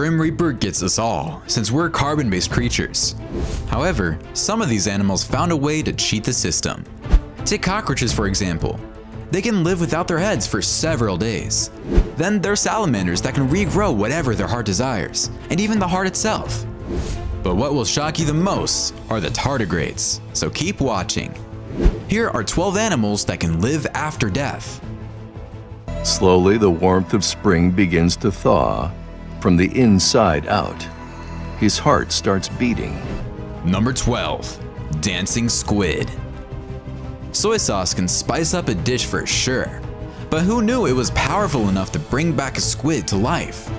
Grim Reaper gets us all, since we're carbon-based creatures. However, some of these animals found a way to cheat the system. Take cockroaches for example. They can live without their heads for several days. Then there are salamanders that can regrow whatever their heart desires, and even the heart itself. But what will shock you the most are the tardigrades, so keep watching. Here are 12 animals that can live after death. Slowly, the warmth of spring begins to thaw from the inside out. His heart starts beating. Number 12. Dancing squid. Soy sauce can spice up a dish for sure, but who knew it was powerful enough to bring back a squid to life?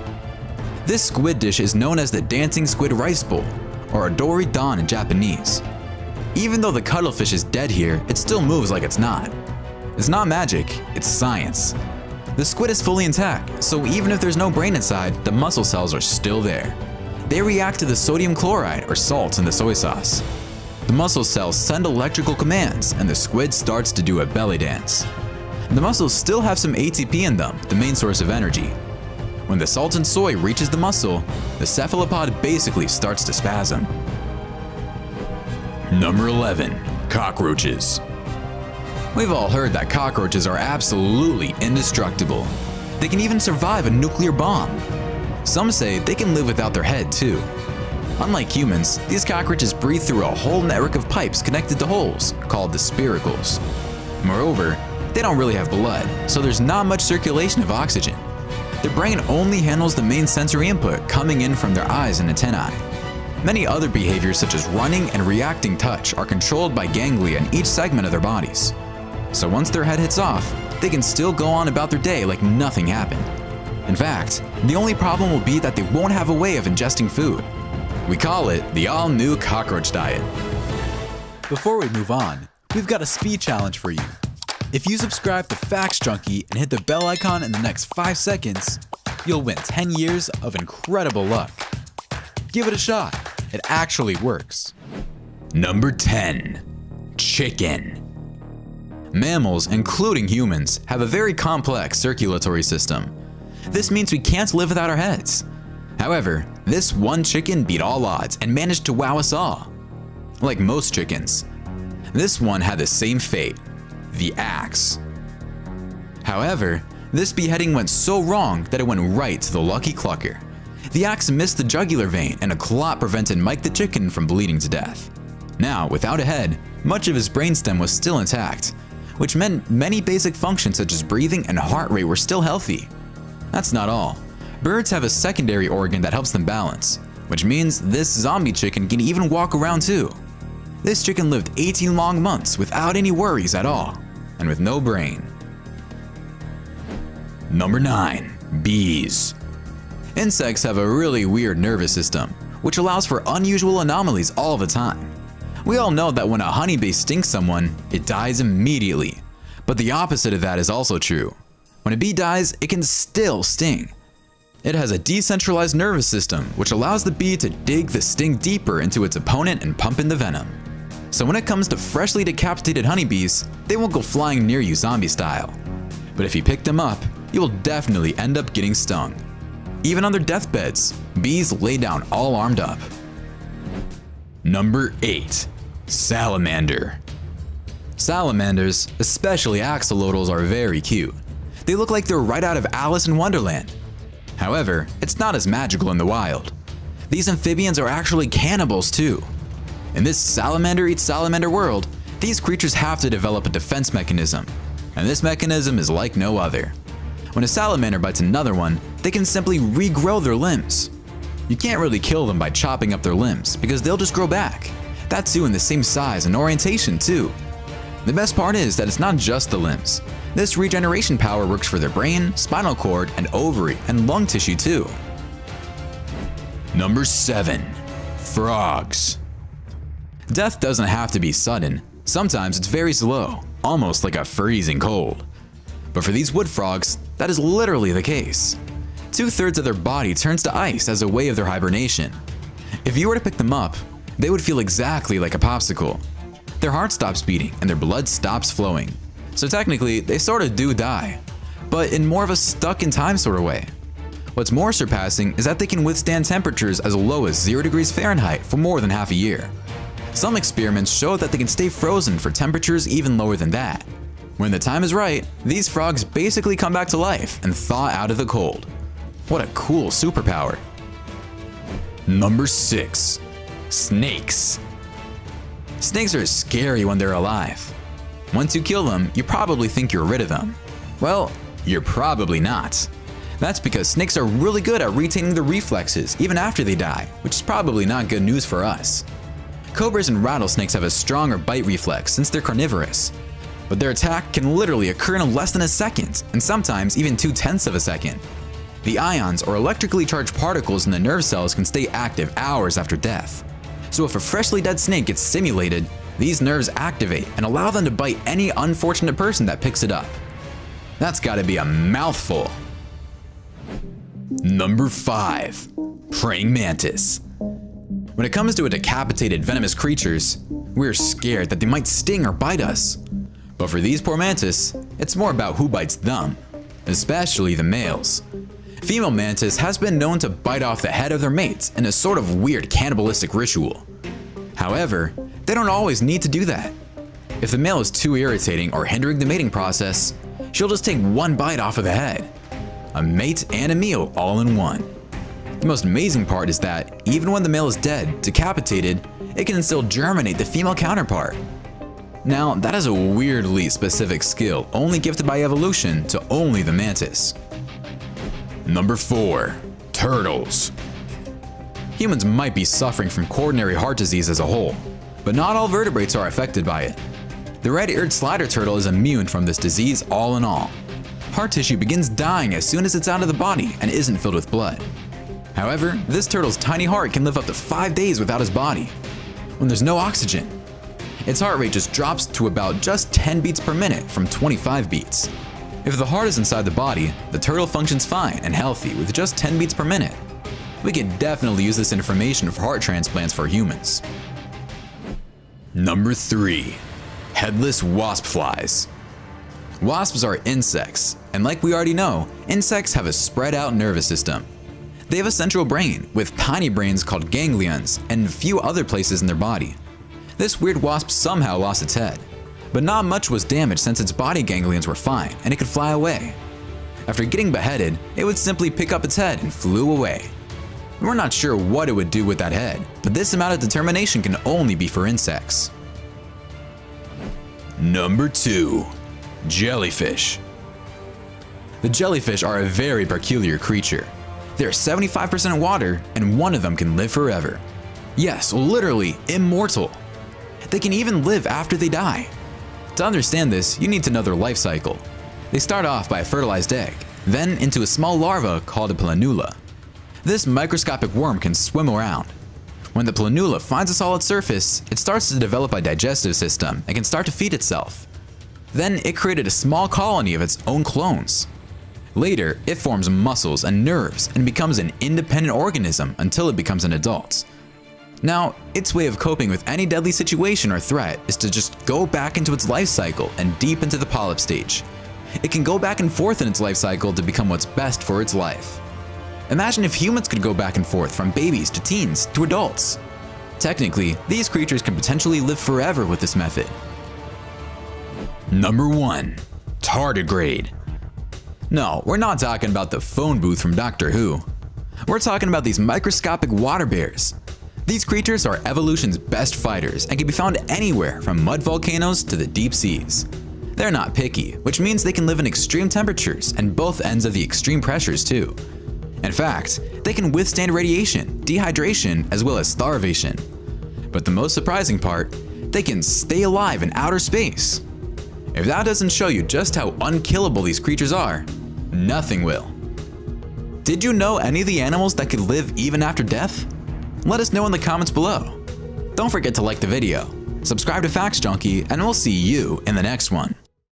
This squid dish is known as the dancing squid rice bowl, or adori don in Japanese. Even though the cuttlefish is dead here, it still moves like it's not. It's not magic, it's science. The squid is fully intact, so even if there's no brain inside, the muscle cells are still there. They react to the sodium chloride or salt in the soy sauce. The muscle cells send electrical commands and the squid starts to do a belly dance. The muscles still have some ATP in them, the main source of energy. When the salt and soy reaches the muscle, the cephalopod basically starts to spasm. Number 11. Cockroaches. We've all heard that cockroaches are absolutely indestructible. They can even survive a nuclear bomb. Some say they can live without their head too. Unlike humans, these cockroaches breathe through a whole network of pipes connected to holes, called the spiracles. Moreover, they don't really have blood, so there's not much circulation of oxygen. Their brain only handles the main sensory input coming in from their eyes and antennae. Many other behaviors such as running and reacting touch are controlled by ganglia in each segment of their bodies. So once their head hits off, they can still go on about their day like nothing happened. In fact, the only problem will be that they won't have a way of ingesting food. We call it the all-new cockroach diet. Before we move on, we've got a speed challenge for you. If you subscribe to Facts Junkie and hit the bell icon in the next 5 seconds, you'll win 10 years of incredible luck. Give it a shot. It actually works. Number 10. Chicken. Mammals, including humans, have a very complex circulatory system. This means we can't live without our heads. However, this one chicken beat all odds and managed to wow us all. Like most chickens, this one had the same fate, the axe. However, this beheading went so wrong that it went right to the lucky clucker. The axe missed the jugular vein and a clot prevented Mike the chicken from bleeding to death. Now, without a head, much of his brainstem was still intact, which meant many basic functions such as breathing and heart rate were still healthy. That's not all. Birds have a secondary organ that helps them balance, which means this zombie chicken can even walk around too. This chicken lived 18 long months without any worries at all, and with no brain. Number 9. Bees. Insects have a really weird nervous system, which allows for unusual anomalies all the time. We all know that when a honeybee stings someone, it dies immediately. But the opposite of that is also true. When a bee dies, it can still sting. It has a decentralized nervous system, which allows the bee to dig the sting deeper into its opponent and pump in the venom. So when it comes to freshly decapitated honeybees, they won't go flying near you zombie style. But if you pick them up, you will definitely end up getting stung. Even on their deathbeds, bees lay down all armed up. Number 8. Salamander. Salamanders, especially axolotls, are very cute. They look like they're right out of Alice in Wonderland. However, it's not as magical in the wild. These amphibians are actually cannibals too. In this salamander eats salamander world, these creatures have to develop a defense mechanism, and this mechanism is like no other. When a salamander bites another one, they can simply regrow their limbs. You can't really kill them by chopping up their limbs because they'll just grow back. That too in the same size and orientation too. The best part is that it's not just the limbs. This regeneration power works for their brain, spinal cord, and ovary and lung tissue too. Number 7. Frogs. Death doesn't have to be sudden. Sometimes it's very slow, almost like a freezing cold. But for these wood frogs, that is literally the case. 2/3 of their body turns to ice as a way of their hibernation. If you were to pick them up, they would feel exactly like a popsicle. Their heart stops beating and their blood stops flowing. So technically, they sort of do die, but in more of a stuck in time sort of way. What's more surpassing is that they can withstand temperatures as low as 0 degrees Fahrenheit for more than half a year. Some experiments show that they can stay frozen for temperatures even lower than that. When the time is right, these frogs basically come back to life and thaw out of the cold. What a cool superpower. Number 6. Snakes. Snakes are scary when they're alive. Once you kill them, you probably think you're rid of them. Well, you're probably not. That's because snakes are really good at retaining their reflexes even after they die, which is probably not good news for us. Cobras and rattlesnakes have a stronger bite reflex since they're carnivorous, but their attack can literally occur in less than a second, and sometimes even 0.2 of a second. The ions or electrically charged particles in the nerve cells can stay active hours after death. So if a freshly dead snake gets stimulated, these nerves activate and allow them to bite any unfortunate person that picks it up. That's gotta be a mouthful. Number 5. Praying mantis. When it comes to decapitated venomous creatures, we're scared that they might sting or bite us. But for these poor mantis, it's more about who bites them, especially the males. Female mantis has been known to bite off the head of their mates in a sort of weird cannibalistic ritual. However, they don't always need to do that. If the male is too irritating or hindering the mating process, she'll just take one bite off of the head. A mate and a meal all in one. The most amazing part is that even when the male is dead, decapitated, it can still germinate the female counterpart. Now, that is a weirdly specific skill only gifted by evolution to only the mantis. Number 4. Turtles. Humans might be suffering from coronary heart disease as a whole, but not all vertebrates are affected by it. The red-eared slider turtle is immune from this disease all in all. Heart tissue begins dying as soon as it's out of the body and isn't filled with blood. However, this turtle's tiny heart can live up to 5 days without his body, when there's no oxygen. Its heart rate just drops to about just 10 beats per minute from 25 beats. If the heart is inside the body, the turtle functions fine and healthy with just 10 beats per minute. We could definitely use this information for heart transplants for humans. Number 3. Headless wasp flies. Wasps are insects, and like we already know, insects have a spread out nervous system. They have a central brain with tiny brains called ganglions and a few other places in their body. This weird wasp somehow lost its head, but not much was damaged since its body ganglions were fine and it could fly away. After getting beheaded, it would simply pick up its head and flew away. We're not sure what it would do with that head, but this amount of determination can only be for insects. Number 2. Jellyfish. The jellyfish are a very peculiar creature. They are 75% water, and one of them can live forever. Yes, literally immortal. They can even live after they die. To understand this, you need to know their life cycle. They start off by a fertilized egg, then into a small larva called a planula. This microscopic worm can swim around. When the planula finds a solid surface, it starts to develop a digestive system and can start to feed itself. Then it created a small colony of its own clones. Later, it forms muscles and nerves and becomes an independent organism until it becomes an adult. Now, its way of coping with any deadly situation or threat is to just go back into its life cycle and deep into the polyp stage. It can go back and forth in its life cycle to become what's best for its life. Imagine if humans could go back and forth from babies to teens to adults. Technically, these creatures can potentially live forever with this method. Number 1. Tardigrade. No, we're not talking about the phone booth from Doctor Who. We're talking about these microscopic water bears. These creatures are evolution's best fighters and can be found anywhere from mud volcanoes to the deep seas. They're not picky, which means they can live in extreme temperatures and both ends of the extreme pressures too. In fact, they can withstand radiation, dehydration, as well as starvation. But the most surprising part, they can stay alive in outer space. If that doesn't show you just how unkillable these creatures are, nothing will. Did you know any of the animals that could live even after death? Let us know in the comments below. Don't forget to like the video, subscribe to Facts Junkie, and we'll see you in the next one.